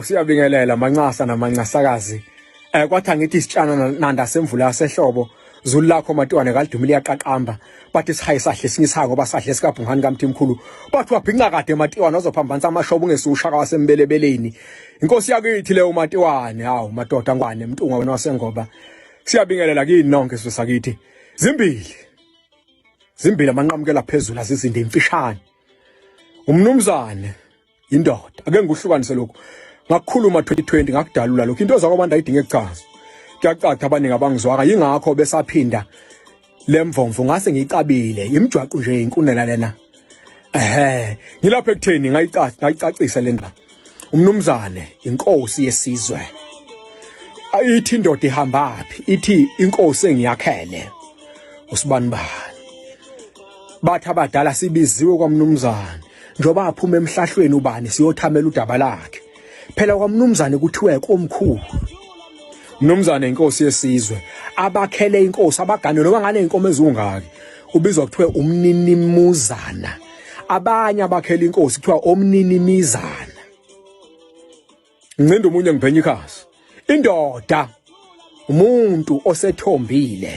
Siyabingelela Mancasa namancasakazi. Kwathi angithi isitshana nanda semvula yasehlobo zulu lakho matwana kalidumile yaqaqamba bathi sihaye sahle sinyisaha ngoba sahle sikabhungani kaMthimkhulu bathi wabhinqa kade matwana ozophambanisa amashobo ngesushaka wasembelebeleni inkosi yakithi leyo matwane hawu madoda ngwane mntunga wena wasengoba siyabingelela kini nonke sisakithi zimbili amanqamukela phezulu azizinde imfishane umnumzane indoda ake nguhlukanise lokho ngakukhuluma 2020 ngakudalula lokho into zakwabantu ayidinge echaza kuyacaca abaningi abangizwaka yingakho besaphinda lemvomvo ngase ngicabile imjwaqo nje inkunela lena ngilapha ekutheni ngayicacisa lendaba umnumzane inkosi yesizwe ayithi indoda ihambaphi ithi inkosi engiyakhele usibanibani bathi abadala sibiziwe kwamnumzane njoba aphuma emhlahlweni ubani siyothamela udaba lakhe phela kwamnumzane kuthiwe komkhulu mnumzane inkosi yesizwe abakhele inkosi abagane noma ngane inkomo ezungaki ubizwa kuthiwe umninimuzana abanye abakhele inkosi kuthiwa omninimizana ngincinde umunye ngibhenya ikhasi indoda umuntu osethombile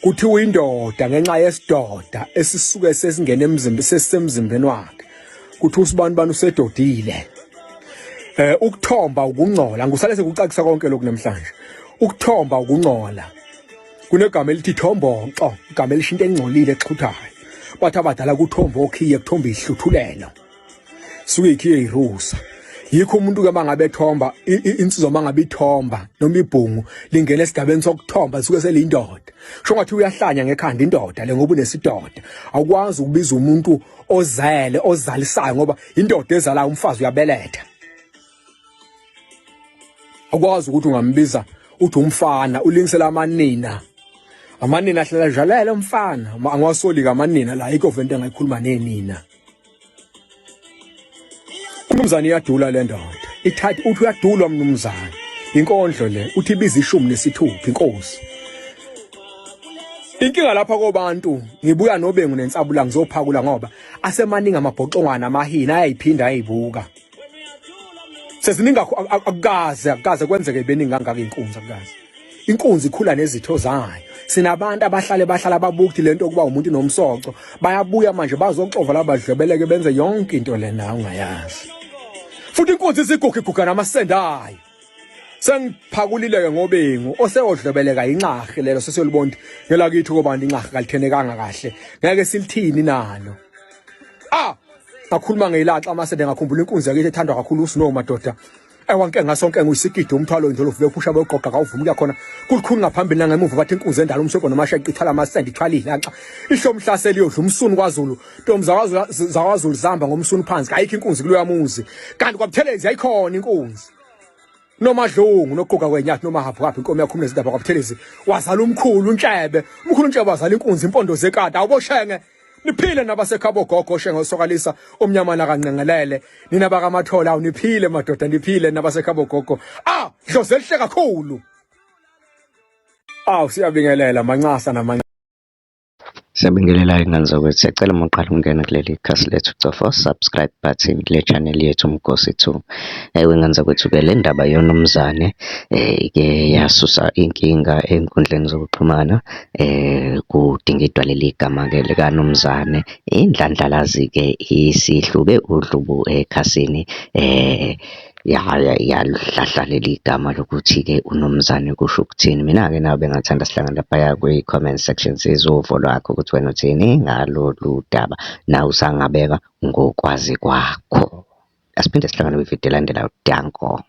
kuthiwa indoda ngenxa yesidoda esisuke sesingena emzimbeni wakhe kuthi usibani usedodile ukuthomba ukungcola ngusale sekucacisa konke lokhu namhlanje ukuthomba ukungcola kunegama elithi thombonxo igama elishinto engcolile exhuthayo bathi abadala kuthomba okhiye kuthomba ihluthulelo suke ikhiye irusa yikho umuntu ke mangabe ethomba insizwa mangabe ithomba noma ibhungu lingena esigabeni sokuthomba suke selindoda sho ngathi uyahlanya ngekhanda indoda le ngoba unesidoda awukwazi ukubiza umuntu ozalisayo ngoba indoda ezala umfazi uyabeletha akwazi ukuthi ungambiza uthi umfana ulingisela amanina ahlala jalela umfana angiwasolika amanina la ikho vente engayikhuluma nenina umnumzane iyadula le ndoda ithathi uthi uyadulwa mnumzane inkondlo le uthi ibiza 16 inkosi inkinga lapha kobantu ngibuya nobengu nensabula ngizophakula ngoba asemaningi amabhoxongwana amahina ayayiphinda ayibuka seziningi akukaze kwenzeke beningi kangaka inkunzi akukaze inkunzi ikhula nezitho zayo sinabantu bahlala babuki lento kuba umuntu nomsoco bayabuya manje bazoxova labadlebeleke benze yonke into lena ungayazi futhi inkunzi isiguguga namasendayo sengiphakulile ngobengu oseyodlebeleka inqahe lelo sesiyolibonda ngelakithi kobantu inqahe kalithenekanga kahle ngeke silithini nalo ngakhuluma ngeilaxa amasende ngakhumbula inkunzi yakithi ethandwa kakhulu usino madoda ewanke ngasonke nguyisigidi umthwalo njalo uvule phusha begoqa kawuvumi kuyakhona kulikhulu ngaphambili nangemuva bathi inkunzi endala umshoko nomashaqa ithala amasende ithwali ilaxa ihlomhlaseli yodla umsuni kwaZulu ntombi zakwaZulu zihamba ngomsuni phansi ayikho inkunzi kuloya muzi kanti kwabuthelezi ayikhona inkunzi nomadlungu nokuguga kwenyathi noma haphu kaphi inkomo yakho nezindaba kwabuthelezi wazala umkhulu uNtshebe wazala inkunzi impondo zekada awuboshenge niphile nabasekhabo gogo shengo sokalisa omnyamana kanqengelele nina baka mathola awuniphile madoda niphile nabasekhabo gogo dloze lihle kakhulu siyabingelela Mancasa Siyabingelela ingane zakwethu siyacela maqala ungena kuleli khasi lethu cofa subscribe button kule channel yethu Mgosi 2 ingane zakwethu ke le ndaba yonomzane ke yasusa inkinga enkundleni zokuxhumana kudinga idwaleli igama ke likanomzane indlandlalazi ke isihlube udlubu ekhasini yaludlahlaleli igama lokuthi ke unomzane kusho ukuthini mina ke nawe bengathanda sihlangana lapha kwi-comment section sizovo lwakho ukuthi wena uthini ngalolu daba na usangabeka ngokwazi kwakho asiphinde sihlangane kwivideo elandelayo danko.